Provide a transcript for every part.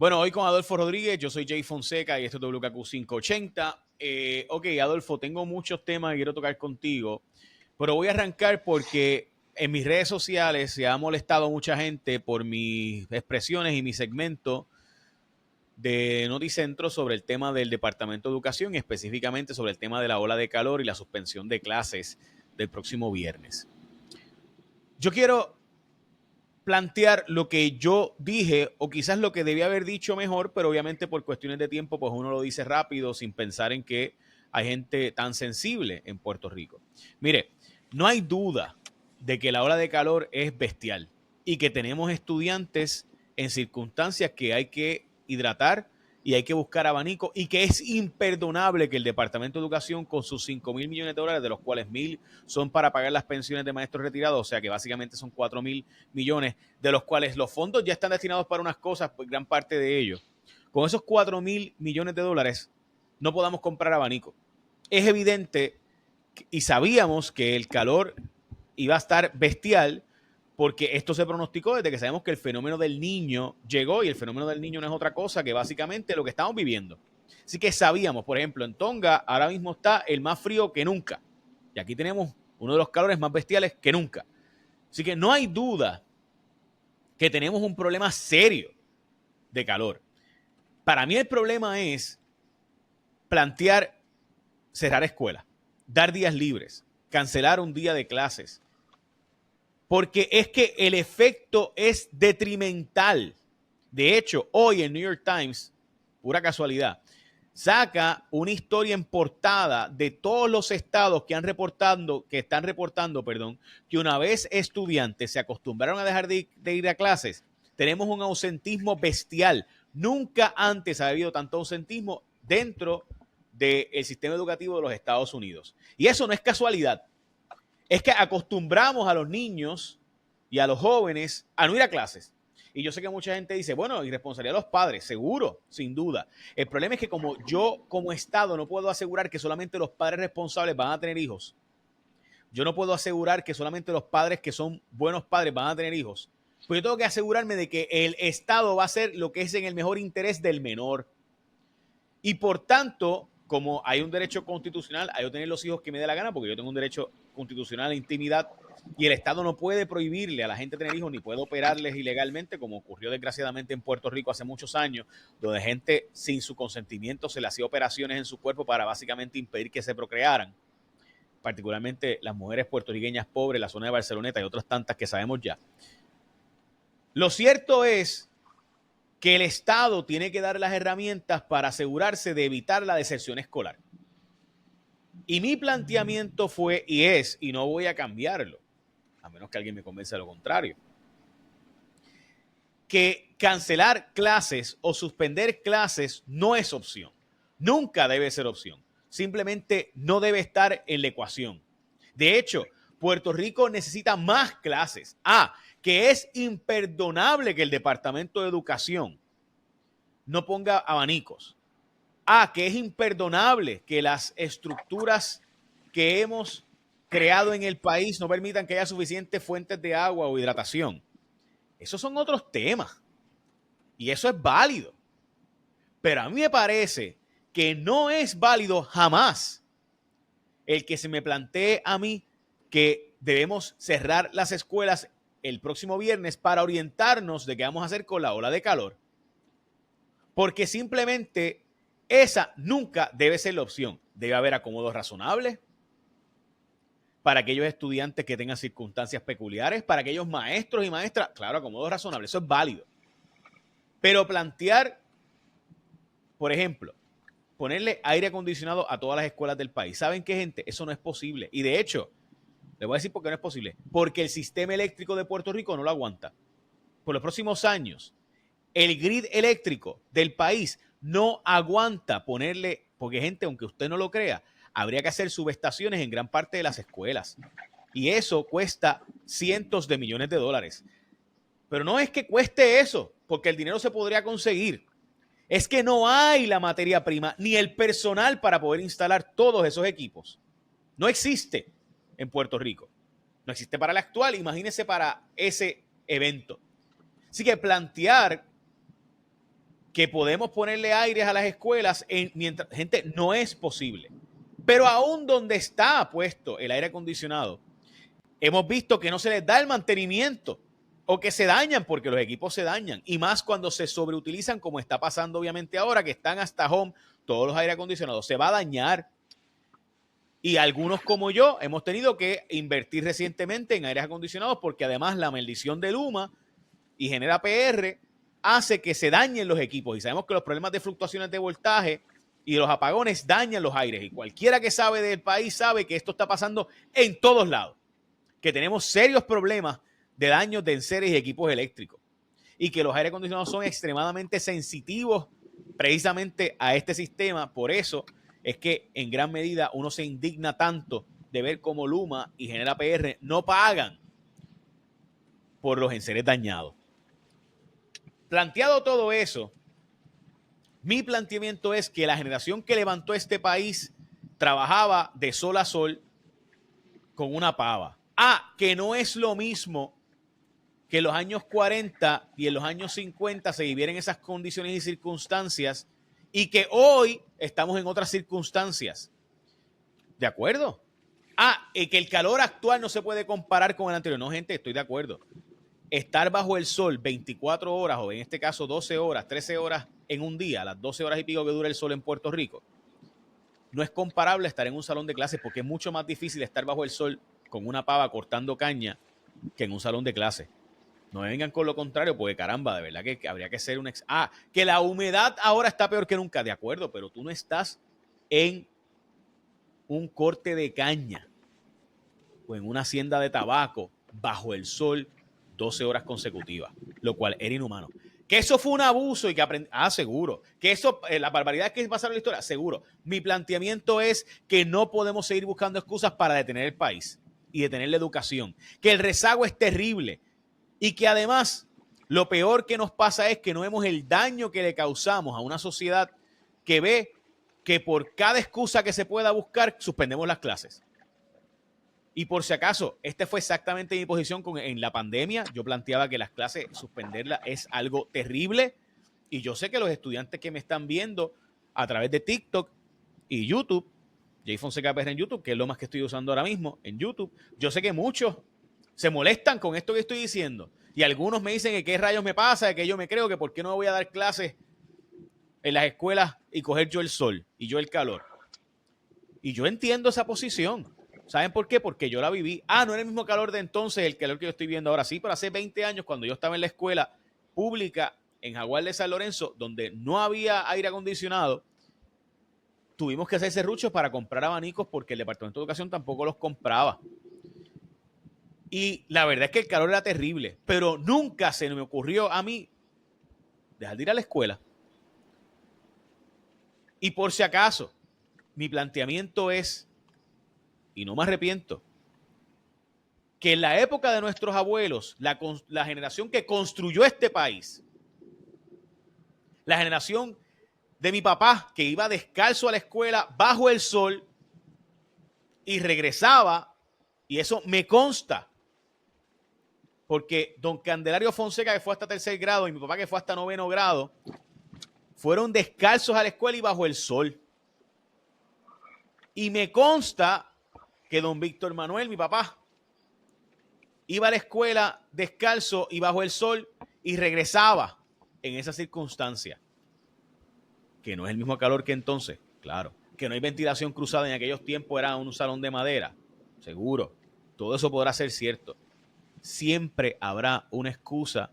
Bueno, hoy con Adolfo Rodríguez, yo soy Jay Fonseca y esto es WKQ 580. Ok, Adolfo, tengo muchos temas que quiero tocar contigo, pero voy a arrancar porque en mis redes sociales se ha molestado mucha gente por mis expresiones y mi segmento de Noticentro sobre el tema del Departamento de Educación y específicamente sobre el tema de la ola de calor y la suspensión de clases del próximo viernes. Yo quiero plantear lo que yo dije o quizás lo que debía haber dicho mejor, pero obviamente por cuestiones de tiempo pues uno lo dice rápido sin pensar en que hay gente tan sensible en Puerto Rico. Mire, no hay duda de que la ola de calor es bestial y que tenemos estudiantes en circunstancias que hay que hidratar y hay que buscar abanico y que es imperdonable que el Departamento de Educación con sus 5,000 millones de dólares, de los cuales 1,000 son para pagar las pensiones de maestros retirados, o sea que básicamente son 4,000 millones, de los cuales los fondos ya están destinados para unas cosas, pues gran parte de ellos. Con esos 4,000 millones de dólares no podamos comprar abanico. Es evidente y sabíamos que el calor iba a estar bestial porque esto se pronosticó desde que sabemos que el fenómeno del niño llegó y el fenómeno del niño no es otra cosa que básicamente lo que estamos viviendo. Así que sabíamos, por ejemplo, en Tonga ahora mismo está el más frío que nunca. Y aquí tenemos uno de los calores más bestiales que nunca. Así que no hay duda que tenemos un problema serio de calor. Para mí el problema es plantear cerrar escuelas, dar días libres, cancelar un día de clases, porque es que el efecto es detrimental. De hecho, hoy en New York Times, pura casualidad, saca una historia en portada de todos los estados que están reportando, que una vez estudiantes se acostumbraron a dejar de ir a clases, tenemos un ausentismo bestial. Nunca antes ha habido tanto ausentismo dentro del sistema educativo de los Estados Unidos. Y eso no es casualidad. Es que acostumbramos a los niños y a los jóvenes a no ir a clases. Y yo sé que mucha gente dice, bueno, irresponsabilidad de los padres, seguro, sin duda. El problema es que como yo, como Estado, no puedo asegurar que solamente los padres responsables van a tener hijos. Yo no puedo asegurar que solamente los padres que son buenos padres van a tener hijos. Pues yo tengo que asegurarme de que el Estado va a hacer lo que es en el mejor interés del menor. Y por tanto, como hay un derecho constitucional a yo tener los hijos que me dé la gana, porque yo tengo un derecho constitucional a la intimidad, y el Estado no puede prohibirle a la gente tener hijos ni puede operarles ilegalmente, como ocurrió desgraciadamente en Puerto Rico hace muchos años, donde gente sin su consentimiento se le hacía operaciones en su cuerpo para básicamente impedir que se procrearan, particularmente las mujeres puertorriqueñas pobres, la zona de Barceloneta y otras tantas que sabemos ya. Lo cierto es que el Estado tiene que dar las herramientas para asegurarse de evitar la deserción escolar. Y mi planteamiento fue y es, y no voy a cambiarlo, a menos que alguien me convenza de lo contrario, que cancelar clases o suspender clases no es opción. Nunca debe ser opción. Simplemente no debe estar en la ecuación. De hecho, Puerto Rico necesita más clases. Que es imperdonable que el Departamento de Educación no ponga abanicos. Que es imperdonable que las estructuras que hemos creado en el país no permitan que haya suficientes fuentes de agua o hidratación. Esos son otros temas. Y eso es válido. Pero a mí me parece que no es válido jamás el que se me plantee a mí que debemos cerrar las escuelas el próximo viernes para orientarnos de qué vamos a hacer con la ola de calor. Porque simplemente esa nunca debe ser la opción. Debe haber acomodos razonables para aquellos estudiantes que tengan circunstancias peculiares, para aquellos maestros y maestras, claro, acomodos razonables, eso es válido. Pero plantear, por ejemplo, ponerle aire acondicionado a todas las escuelas del país. ¿Saben qué, gente? Eso no es posible. Y de hecho, les voy a decir por qué no es posible. Porque el sistema eléctrico de Puerto Rico no lo aguanta. Por los próximos años, el grid eléctrico del país no aguanta ponerle, porque gente, aunque usted no lo crea, habría que hacer subestaciones en gran parte de las escuelas. Y eso cuesta cientos de millones de dólares. Pero no es que cueste eso, porque el dinero se podría conseguir. Es que no hay la materia prima ni el personal para poder instalar todos esos equipos. No existe en Puerto Rico. No existe para el actual, imagínese para ese evento. Así que plantear que podemos ponerle aires a las escuelas, mientras, gente, no es posible. Pero aún donde está puesto el aire acondicionado, hemos visto que no se les da el mantenimiento o que se dañan porque los equipos se dañan. Y más cuando se sobreutilizan, como está pasando obviamente ahora, que están hasta home, todos los aire acondicionados, se va a dañar. Y algunos como yo hemos tenido que invertir recientemente en aires acondicionados porque además la maldición de Luma y genera PR hace que se dañen los equipos. Y sabemos que los problemas de fluctuaciones de voltaje y los apagones dañan los aires. Y cualquiera que sabe del país sabe que esto está pasando en todos lados. Que tenemos serios problemas de daños de enseres y equipos eléctricos. Y que los aire acondicionados son extremadamente sensitivos precisamente a este sistema. Por eso es que en gran medida uno se indigna tanto de ver cómo Luma y Genera PR no pagan por los enseres dañados. Planteado todo eso, mi planteamiento es que la generación que levantó este país trabajaba de sol a sol con una pava. Que no es lo mismo que en los años 40 y en los años 50 se vivieran esas condiciones y circunstancias y que hoy estamos en otras circunstancias. ¿De acuerdo? Que el calor actual no se puede comparar con el anterior. No, gente, estoy de acuerdo. Estar bajo el sol 24 horas o en este caso 12 horas, 13 horas en un día, las 12 horas y pico que dura el sol en Puerto Rico, no es comparable a estar en un salón de clases porque es mucho más difícil estar bajo el sol con una pava cortando caña que en un salón de clases. No me vengan con lo contrario, porque caramba, de verdad que habría que ser un... que la humedad ahora está peor que nunca, de acuerdo, pero tú no estás en un corte de caña o en una hacienda de tabaco bajo el sol 12 horas consecutivas, lo cual era inhumano. Que eso fue un abuso y que aprendí... seguro. Que eso, la barbaridad que pasaron en la historia, seguro. Mi planteamiento es que no podemos seguir buscando excusas para detener el país y detener la educación. Que el rezago es terrible. Y que además lo peor que nos pasa es que no vemos el daño que le causamos a una sociedad que ve que por cada excusa que se pueda buscar, suspendemos las clases. Y por si acaso, esta fue exactamente mi posición en la pandemia. Yo planteaba que las clases, suspenderlas es algo terrible. Y yo sé que los estudiantes que me están viendo a través de TikTok y YouTube, Jay Fonseca PR en YouTube, que es lo más que estoy usando ahora mismo en YouTube, yo sé que muchos se molestan con esto que estoy diciendo. Y algunos me dicen que qué rayos me pasa, que yo me creo que por qué no voy a dar clases en las escuelas y coger yo el sol y yo el calor. Y yo entiendo esa posición. ¿Saben por qué? Porque yo la viví. No era el mismo calor de entonces, el calor que yo estoy viendo ahora. Sí, pero hace 20 años, cuando yo estaba en la escuela pública en Jaguar de San Lorenzo, donde no había aire acondicionado, tuvimos que hacer serruchos para comprar abanicos porque el Departamento de Educación tampoco los compraba. Y la verdad es que el calor era terrible, pero nunca se me ocurrió a mí dejar de ir a la escuela. Y por si acaso, mi planteamiento es, y no me arrepiento, que en la época de nuestros abuelos, la generación que construyó este país, la generación de mi papá que iba descalzo a la escuela bajo el sol y regresaba, y eso me consta, porque don Candelario Fonseca, que fue hasta 3er grado, y mi papá, que fue hasta 9º grado, fueron descalzos a la escuela y bajo el sol. Y me consta que don Víctor Manuel, mi papá, iba a la escuela descalzo y bajo el sol y regresaba en esa circunstancia. Que no es el mismo calor que entonces, claro. Que no hay ventilación cruzada en aquellos tiempos, era un salón de madera, seguro. Todo eso podrá ser cierto. Siempre habrá una excusa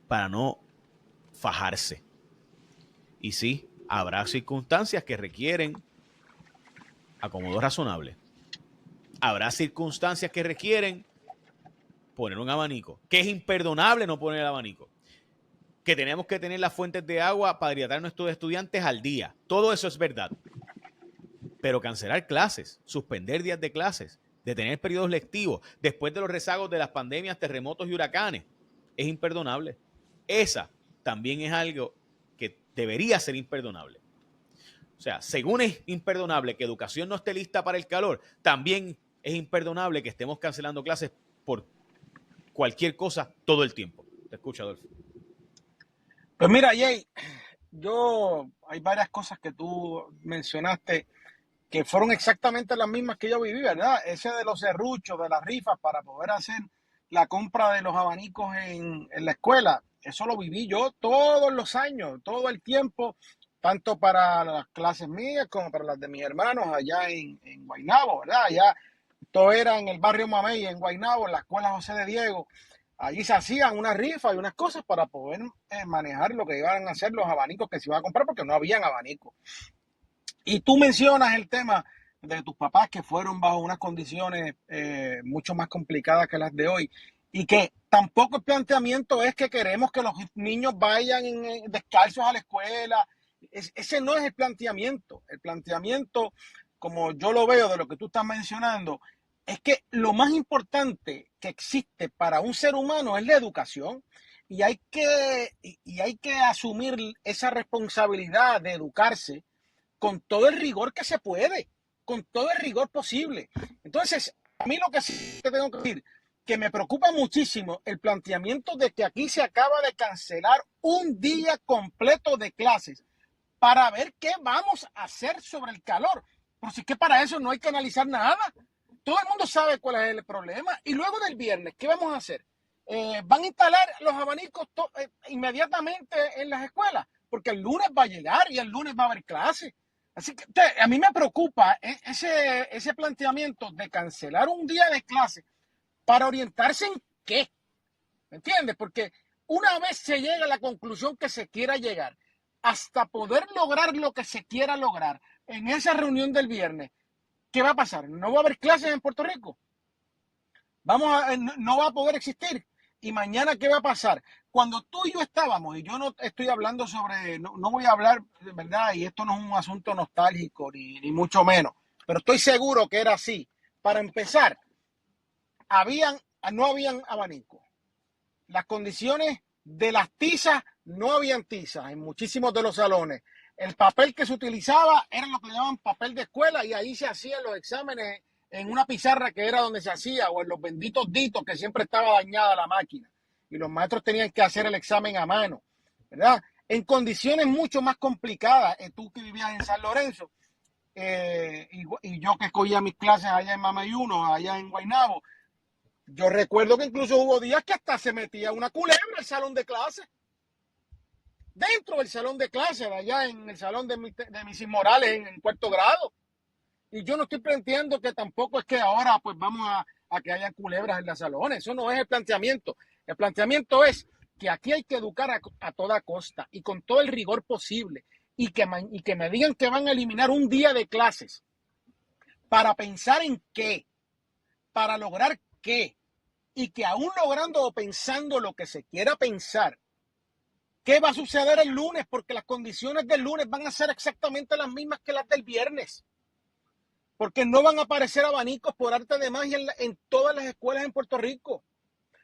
para no fajarse. Y sí, habrá circunstancias que requieren acomodo razonable. Habrá circunstancias que requieren poner un abanico, que es imperdonable no poner el abanico, que tenemos que tener las fuentes de agua para hidratar a nuestros estudiantes al día. Todo eso es verdad. Pero cancelar clases, suspender días de clases, detener periodos lectivos, después de los rezagos de las pandemias, terremotos y huracanes, es imperdonable. Esa también es algo que debería ser imperdonable. O sea, según es imperdonable que educación no esté lista para el calor, también es imperdonable que estemos cancelando clases por cualquier cosa todo el tiempo. Te escucho, Adolfo. Pues mira, Jay, hay varias cosas que tú mencionaste que fueron exactamente las mismas que yo viví, ¿verdad? Ese de los serruchos, de las rifas para poder hacer la compra de los abanicos en la escuela, eso lo viví yo todos los años, todo el tiempo, tanto para las clases mías como para las de mis hermanos allá en Guaynabo, ¿verdad? Allá todo era en el barrio Mamey, en Guaynabo, en la escuela José de Diego. Allí se hacían unas rifas y unas cosas para poder manejar lo que iban a hacer los abanicos que se iban a comprar, porque no habían abanicos. Y tú mencionas el tema de tus papás que fueron bajo unas condiciones mucho más complicadas que las de hoy y que tampoco el planteamiento es que queremos que los niños vayan descalzos a la escuela. Ese no es el planteamiento. El planteamiento, como yo lo veo de lo que tú estás mencionando, es que lo más importante que existe para un ser humano es la educación y hay que asumir esa responsabilidad de educarse con todo el rigor que se puede, con todo el rigor posible. Entonces, a mí lo que sí te tengo que decir, que me preocupa muchísimo el planteamiento de que aquí se acaba de cancelar un día completo de clases para ver qué vamos a hacer sobre el calor. Pero si es que para eso no hay que analizar nada. Todo el mundo sabe cuál es el problema. Y luego del viernes, ¿qué vamos a hacer? ¿Van a instalar los abanicos inmediatamente en las escuelas? Porque el lunes va a llegar y el lunes va a haber clases. Así que a mí me preocupa ese planteamiento de cancelar un día de clase para orientarse en qué. ¿Me entiendes? Porque una vez se llega a la conclusión que se quiera llegar, hasta poder lograr lo que se quiera lograr en esa reunión del viernes, ¿qué va a pasar? ¿No va a haber clases en Puerto Rico? No va a poder existir. ¿Y mañana qué va a pasar? Cuando tú y yo estábamos, y yo no estoy hablando no voy a hablar, de verdad, y esto no es un asunto nostálgico, ni mucho menos, pero estoy seguro que era así. Para empezar, habían, no habían abanico. Las condiciones de las tizas, no habían tizas en muchísimos de los salones. El papel que se utilizaba era lo que llamaban papel de escuela y ahí se hacían los exámenes en una pizarra que era donde se hacía o en los benditos ditos que siempre estaba dañada la máquina y los maestros tenían que hacer el examen a mano, ¿verdad? En condiciones mucho más complicadas, tú que vivías en San Lorenzo y yo que escogía mis clases allá en Mameyuno, allá en Guaynabo, yo recuerdo que incluso hubo días que hasta se metía una culebra al salón de clase, dentro del salón de clase, allá en el salón de Misis Morales en cuarto grado. Y yo no estoy planteando que tampoco es que ahora pues vamos a que haya culebras en los salones. Eso no es el planteamiento. El planteamiento es que aquí hay que educar a toda costa y con todo el rigor posible. Y que me digan que van a eliminar un día de clases para pensar en qué, para lograr qué. Y que aún logrando o pensando lo que se quiera pensar, ¿qué va a suceder el lunes? Porque las condiciones del lunes van a ser exactamente las mismas que las del viernes. Porque no van a aparecer abanicos por arte de magia en todas las escuelas en Puerto Rico.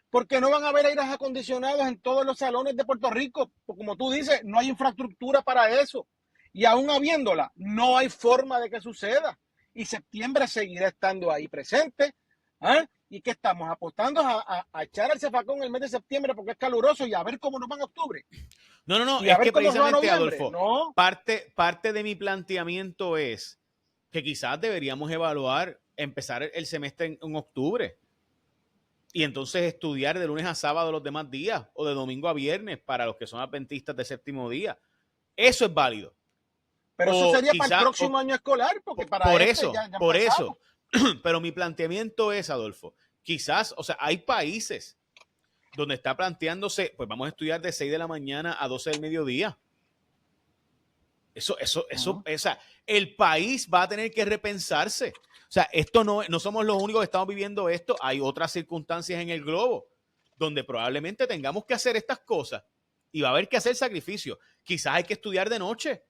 Porque no van a haber aires acondicionados en todos los salones de Puerto Rico. Porque como tú dices, no hay infraestructura para eso. Y aún habiéndola, no hay forma de que suceda. Y septiembre seguirá estando ahí presente. ¿Ah? ¿Y qué estamos apostando a echar el zafacón el mes de septiembre porque es caluroso y a ver cómo nos va en octubre? No, Y a es ver que cómo nos va en precisamente, noviembre. Adolfo, No. parte de mi planteamiento es que quizás deberíamos evaluar, empezar el semestre en octubre y entonces estudiar de lunes a sábado los demás días o de domingo a viernes para los que son adventistas de séptimo día. Eso es válido. Pero eso O sería para el quizás, próximo año escolar, porque para por este eso, ya por eso. empezamos. Pero mi planteamiento es, Adolfo, quizás, o sea, hay países donde está planteándose, pues vamos a estudiar de 6 de la mañana a 12 del mediodía. O sea, el país va a tener que repensarse. O sea, esto no somos los únicos que estamos viviendo esto. Hay otras circunstancias en el globo donde probablemente tengamos que hacer estas cosas y va a haber que hacer sacrificios. Quizás hay que estudiar de noche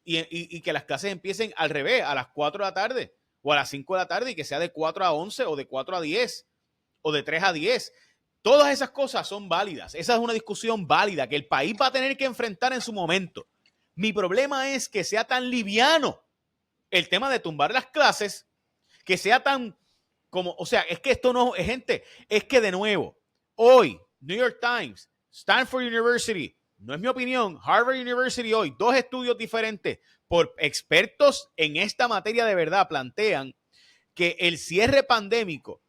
y que las clases empiecen al revés, a las 4 de la tarde o a las 5 de la tarde y que sea de 4 a 11 o de 4 a 10 o de 3 a 10. Todas esas cosas son válidas. Esa es una discusión válida que el país va a tener que enfrentar en su momento. Mi problema es que sea tan liviano el tema de tumbar las clases, que sea tan como, o sea, es que esto no es gente, es que de nuevo, hoy, New York Times, Stanford University, no es mi opinión, Harvard University hoy, 2 estudios diferentes por expertos en esta materia de verdad plantean que el cierre pandémico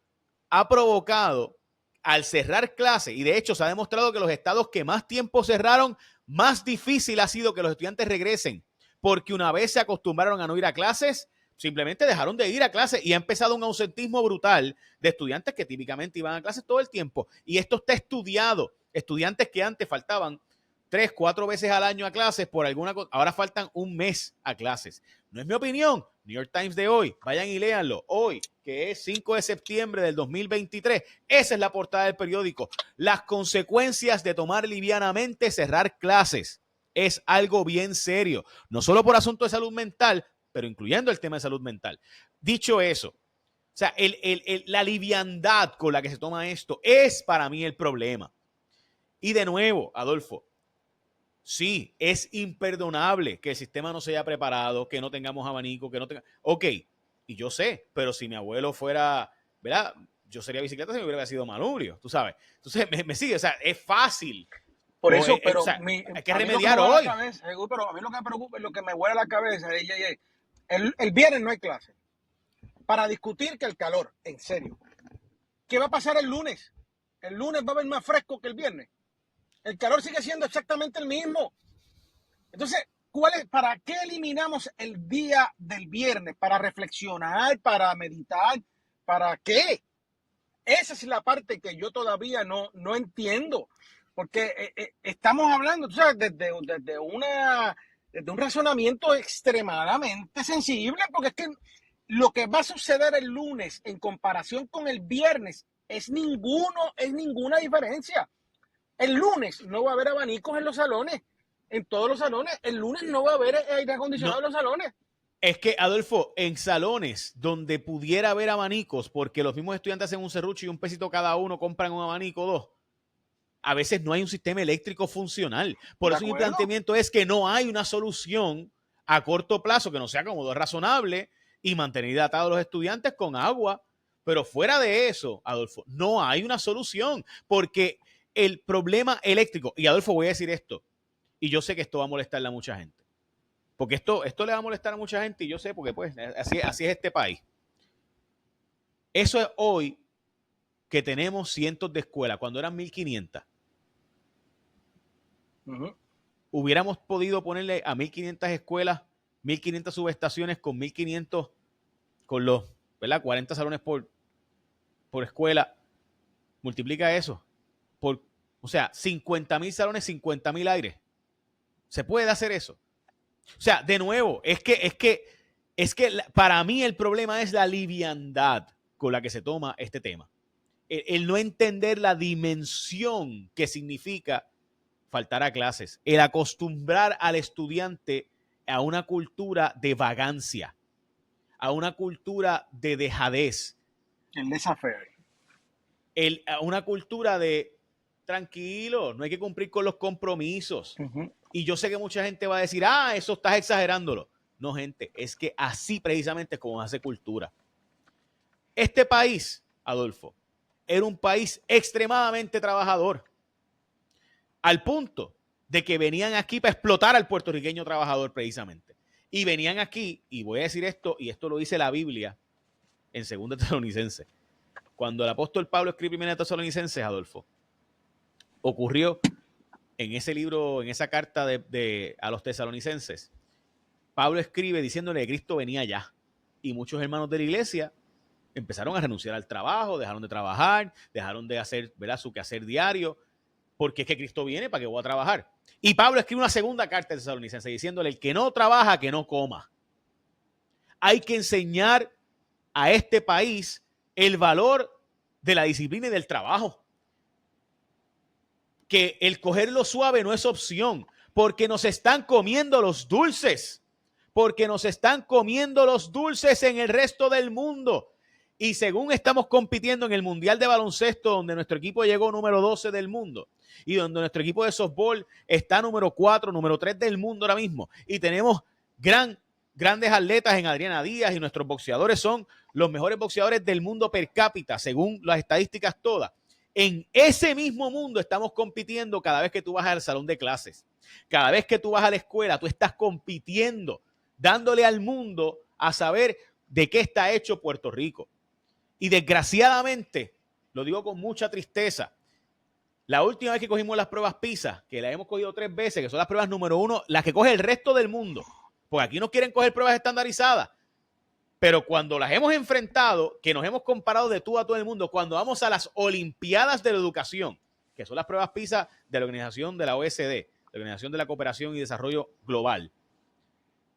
ha provocado al cerrar clases, y de hecho se ha demostrado que los estados que más tiempo cerraron, más difícil ha sido que los estudiantes regresen, porque una vez se acostumbraron a no ir a clases, simplemente dejaron de ir a clases y ha empezado un ausentismo brutal de estudiantes que típicamente iban a clases todo el tiempo. Y esto está estudiado. Estudiantes que antes faltaban 3, 4 veces al año a clases por alguna cosa, ahora faltan un mes a clases. No es mi opinión. New York Times de hoy, vayan y léanlo. Hoy, que es 5 de septiembre del 2023, esa es la portada del periódico. Las consecuencias de tomar livianamente cerrar clases. Es algo bien serio, no solo por asunto de salud mental, pero incluyendo el tema de salud mental. Dicho eso, o sea, la liviandad con la que se toma esto es para mí el problema. Y de nuevo, Adolfo, sí, es imperdonable que el sistema no se haya preparado, que no tengamos abanico, que no tenga... Ok, y yo sé, pero si mi abuelo fuera, ¿verdad? Yo sería bicicleta si me hubiera sido manubrio, tú sabes. Entonces, me sigue, o sea, es fácil. Por eso, O pero sea, hay que a mí lo que remediar me vuela hoy. la cabeza, pero a mí lo que me preocupa, lo que me vuela la cabeza, el viernes no hay clase. Para discutir que el calor, en serio. ¿Qué va a pasar el lunes? El lunes va a haber más fresco que el viernes. El calor sigue siendo exactamente el mismo. Entonces, ¿para qué eliminamos el día del viernes? ¿Para reflexionar? ¿Para meditar? ¿Para qué? Esa es la parte que yo todavía no entiendo. Porque estamos hablando, tú sabes, desde un razonamiento extremadamente sensible, porque es que lo que va a suceder el lunes en comparación con el viernes es ninguna diferencia. El lunes no va a haber abanicos en los salones, en todos los salones. El lunes no va a haber aire acondicionado No, en los salones. es que, Adolfo, en salones donde pudiera haber abanicos, porque los mismos estudiantes hacen un serrucho y un pesito cada uno, compran un abanico o 2, a veces no hay un sistema eléctrico funcional. Por ¿De eso mi acuerdo? planteamiento es que no hay una solución a corto plazo que no sea cómodo, razonable y mantener hidratados a los estudiantes con agua. Pero fuera de eso, Adolfo, no hay una solución porque el problema eléctrico, y Adolfo, voy a decir esto, y yo sé que esto va a molestarle a mucha gente, porque esto le va a molestar a mucha gente y yo sé porque pues así es este país. Eso es hoy que tenemos cientos de escuelas, cuando eran 1.500. Hubiéramos podido ponerle a 1.500 escuelas, 1.500 subestaciones con 1.500, con los, ¿verdad? 40 salones por escuela. Multiplica eso por, o sea, 50.000 salones, 50.000 aires. ¿Se puede hacer eso? O sea, de nuevo, es que para mí el problema es la liviandad con la que se toma este tema. El no entender la dimensión que significa faltar a clases, el acostumbrar al estudiante a una cultura de vagancia, a una cultura de dejadez, El laissez-faire. a una cultura de tranquilo, no hay que cumplir con los compromisos. Y yo sé que mucha gente va a decir, eso estás exagerándolo. No, gente, es que así precisamente es como hace cultura. Este país, Adolfo, era un país extremadamente trabajador, al punto de que venían aquí para explotar al puertorriqueño trabajador precisamente. Y venían aquí, y voy a decir esto, y esto lo dice la Biblia en 2 Tesalonicenses. Cuando el apóstol Pablo escribe 1 Tesalonicenses, Adolfo, ocurrió en ese libro, en esa carta a los tesalonicenses, Pablo escribe diciéndole que Cristo venía ya. Y muchos hermanos de la iglesia empezaron a renunciar al trabajo, dejaron de trabajar, dejaron de hacer, ¿verdad?, su quehacer diario, porque es que Cristo viene, ¿para qué voy a trabajar? Y Pablo escribe una segunda carta a tesalonicenses diciéndole, el que no trabaja, que no coma. Hay que enseñar a este país el valor de la disciplina y del trabajo. Que el cogerlo suave no es opción, porque nos están comiendo los dulces, porque nos están comiendo los dulces en el resto del mundo. Y según estamos compitiendo en el Mundial de Baloncesto, donde nuestro equipo llegó número 12 del mundo, y donde nuestro equipo de softball está número 4, número 3 del mundo ahora mismo, y tenemos grandes atletas en Adriana Díaz, y nuestros boxeadores son los mejores boxeadores del mundo per cápita, según las estadísticas todas. En ese mismo mundo estamos compitiendo cada vez que tú vas al salón de clases. Cada vez que tú vas a la escuela, tú estás compitiendo, dándole al mundo a saber de qué está hecho Puerto Rico. Y desgraciadamente, lo digo con mucha tristeza, la última vez que cogimos las pruebas PISA, que las hemos cogido 3 veces, que son las pruebas número 1, las que coge el resto del mundo, porque aquí no quieren coger pruebas estandarizadas, pero cuando las hemos enfrentado, que nos hemos comparado de tú a todo el mundo, cuando vamos a las Olimpiadas de la Educación, que son las pruebas PISA de la organización de la OSD, la Organización de la Cooperación y Desarrollo Global,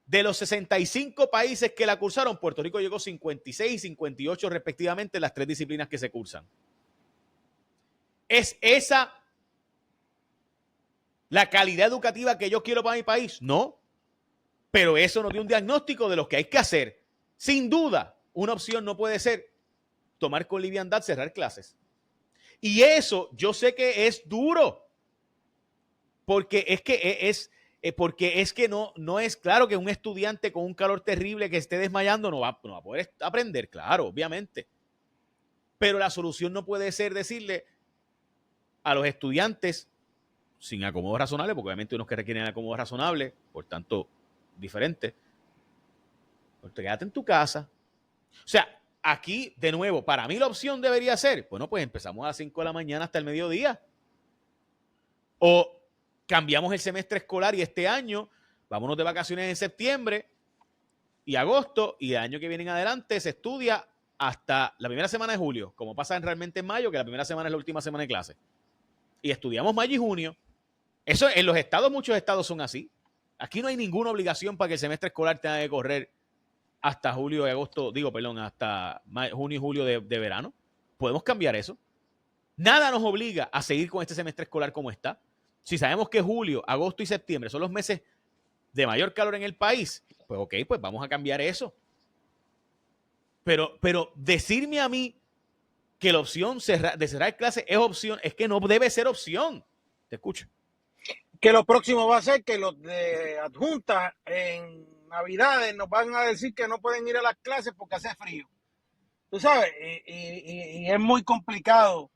de los 65 países que la cursaron, Puerto Rico llegó 56 y 58 respectivamente en las 3 disciplinas que se cursan. ¿Es esa la calidad educativa que yo quiero para mi país? No, pero eso nos dio un diagnóstico de lo que hay que hacer. Sin duda, una opción no puede ser tomar con liviandad, cerrar clases. Y eso yo sé que es duro, porque es que no es claro que un estudiante con un calor terrible que esté desmayando no va a poder aprender, claro, obviamente. Pero la solución no puede ser decirle a los estudiantes sin acomodo razonable, porque obviamente unos que requieren acomodo razonable, por tanto, diferente, pues quédate en tu casa. O sea, aquí, de nuevo, para mí la opción debería ser, bueno, pues empezamos a las 5 de la mañana hasta el mediodía. O cambiamos el semestre escolar y este año, vámonos de vacaciones en septiembre y agosto, y el año que viene en adelante se estudia hasta la primera semana de julio, como pasa realmente en mayo, que la primera semana es la última semana de clase. Y estudiamos mayo y junio. Eso en los estados, muchos estados son así. Aquí no hay ninguna obligación para que el semestre escolar tenga que correr hasta julio y agosto, hasta junio y julio de verano. Podemos cambiar eso. Nada nos obliga a seguir con este semestre escolar como está. Si sabemos que julio, agosto y septiembre son los meses de mayor calor en el país, pues ok, pues vamos a cambiar eso. Pero decirme a mí que la opción de cerrar clases es opción, es que no debe ser opción. Te escucho. Que lo próximo va a ser que los de adjuntas en Navidades nos van a decir que no pueden ir a las clases porque hace frío. Tú sabes, y es muy complicado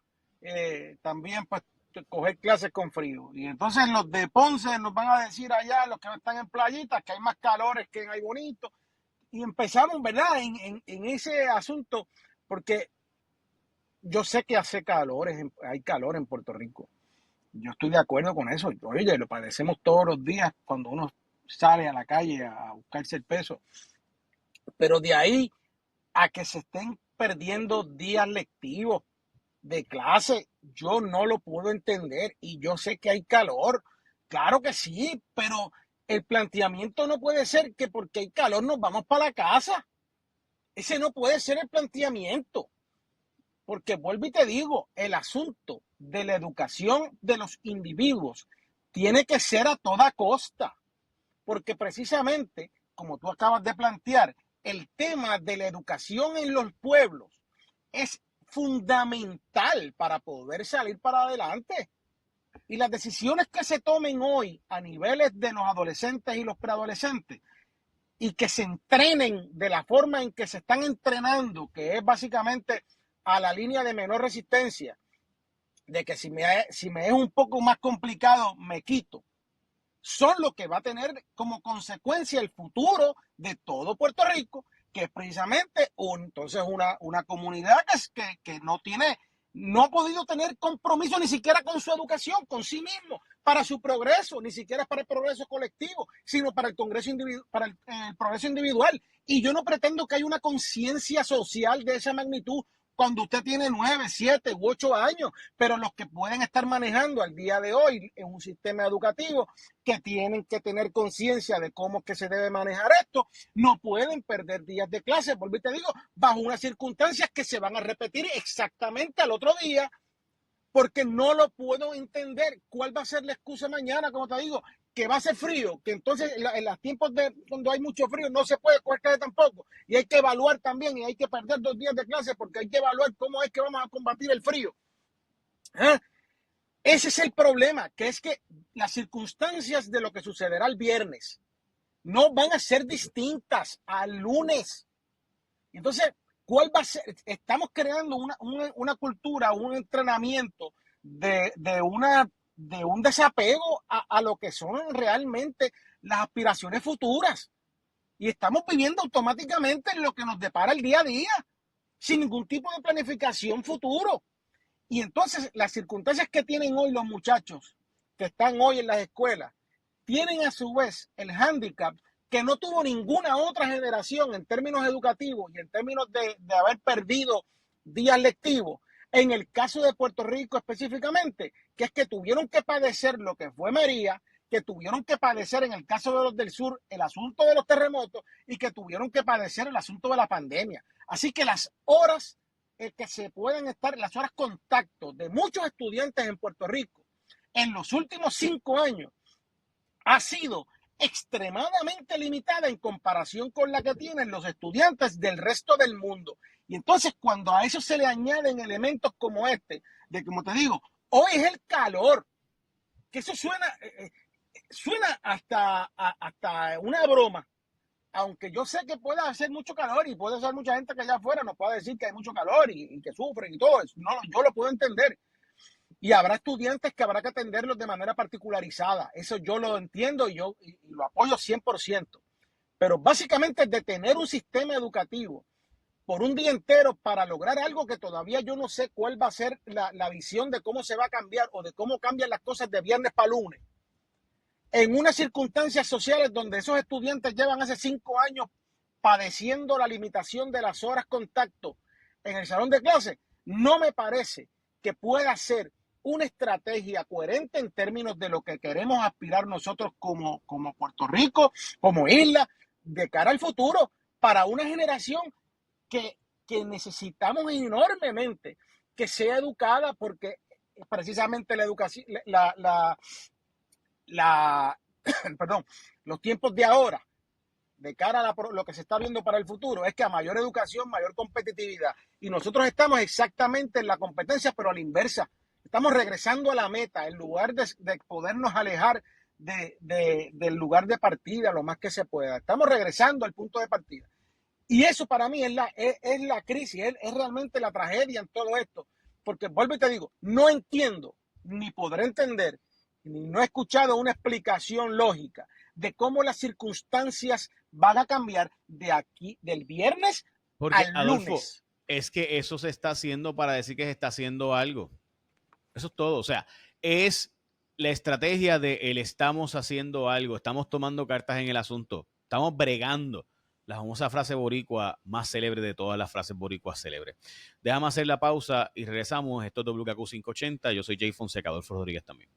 también pues coger clases con frío. Y entonces los de Ponce nos van a decir allá, los que están en playitas, que hay más calores que en Ay Bonito. Y empezamos, ¿verdad?, en ese asunto, porque yo sé que hace calor, hay calor en Puerto Rico. Yo estoy de acuerdo con eso. Oye, lo padecemos todos los días cuando uno sale a la calle a buscarse el peso. Pero de ahí a que se estén perdiendo días lectivos de clase, yo no lo puedo entender. Y yo sé que hay calor, claro que sí, pero el planteamiento no puede ser que porque hay calor nos vamos para la casa. Ese no puede ser el planteamiento. Porque vuelvo y te digo, el asunto de la educación de los individuos tiene que ser a toda costa. Porque precisamente, como tú acabas de plantear, el tema de la educación en los pueblos es fundamental para poder salir para adelante. Y las decisiones que se tomen hoy a niveles de los adolescentes y los preadolescentes y que se entrenen de la forma en que se están entrenando, que es básicamente a la línea de menor resistencia, de que si me es un poco más complicado, me quito, son lo que va a tener como consecuencia el futuro de todo Puerto Rico, que es precisamente entonces una comunidad que no ha podido tener compromiso ni siquiera con su educación, con sí mismo, para su progreso, ni siquiera para el progreso colectivo, sino para el progreso individual. Y yo no pretendo que haya una conciencia social de esa magnitud cuando usted tiene 9, 7 u 8 años, pero los que pueden estar manejando al día de hoy en un sistema educativo que tienen que tener conciencia de cómo es que se debe manejar esto, no pueden perder días de clase, porque te digo, bajo unas circunstancias que se van a repetir exactamente al otro día, porque no lo puedo entender. ¿Cuál va a ser la excusa mañana, como te digo? Que va a ser frío, que entonces en los tiempos cuando hay mucho frío no se puede coger clase tampoco, y hay que evaluar también, y hay que perder 2 días de clase porque hay que evaluar cómo es que vamos a combatir el frío. ¿Eh? Ese es el problema, que es que las circunstancias de lo que sucederá el viernes no van a ser distintas al lunes. Entonces, ¿Cuál va a ser? Estamos creando una cultura, un entrenamiento de un desapego a lo que son realmente las aspiraciones futuras. Y estamos viviendo automáticamente en lo que nos depara el día a día, sin ningún tipo de planificación futuro. Y entonces las circunstancias que tienen hoy los muchachos que están hoy en las escuelas, tienen a su vez el hándicap que no tuvo ninguna otra generación en términos educativos y en términos de haber perdido días lectivos. En el caso de Puerto Rico específicamente, que es que tuvieron que padecer lo que fue María, que tuvieron que padecer en el caso de los del sur el asunto de los terremotos y que tuvieron que padecer el asunto de la pandemia. Así que las horas que se pueden estar, las horas contacto de muchos estudiantes en Puerto Rico en los últimos 5 años ha sido extremadamente limitada en comparación con la que tienen los estudiantes del resto del mundo. Y entonces cuando a eso se le añaden elementos como este, de como te digo, hoy es el calor, que eso suena hasta una broma, aunque yo sé que puede hacer mucho calor y puede ser mucha gente que allá afuera nos pueda decir que hay mucho calor y que sufren y todo eso. No, yo lo puedo entender. Y habrá estudiantes que habrá que atenderlos de manera particularizada. Eso yo lo entiendo y lo apoyo 100%. Pero básicamente de tener un sistema educativo por un día entero para lograr algo que todavía yo no sé cuál va a ser la visión de cómo se va a cambiar o de cómo cambian las cosas de viernes para lunes. En unas circunstancias sociales donde esos estudiantes llevan hace 5 años padeciendo la limitación de las horas contacto en el salón de clase, no me parece que pueda ser una estrategia coherente en términos de lo que queremos aspirar nosotros como Puerto Rico, como isla, de cara al futuro, para una generación que, que necesitamos enormemente que sea educada, porque precisamente la educación, perdón, los tiempos de ahora, de cara a lo que se está viendo para el futuro, es que a mayor educación, mayor competitividad. Y nosotros estamos exactamente en la competencia, pero a la inversa. Estamos regresando a la meta, en lugar de podernos alejar del lugar de partida lo más que se pueda. Estamos regresando al punto de partida. Y eso para mí es la crisis, es realmente la tragedia en todo esto. Porque vuelvo y te digo, no entiendo, ni podré entender, ni no he escuchado una explicación lógica de cómo las circunstancias van a cambiar de aquí, del viernes Porque, al Adolfo, lunes. es que eso se está haciendo para decir que se está haciendo algo. Eso es todo. O sea, es la estrategia de el estamos haciendo algo, estamos tomando cartas en el asunto, estamos bregando. La famosa frase boricua más célebre de todas las frases boricuas célebres. Déjame hacer la pausa y regresamos. Esto es WKQ 580. Yo soy Jay Fonseca, Adolfo Rodríguez también.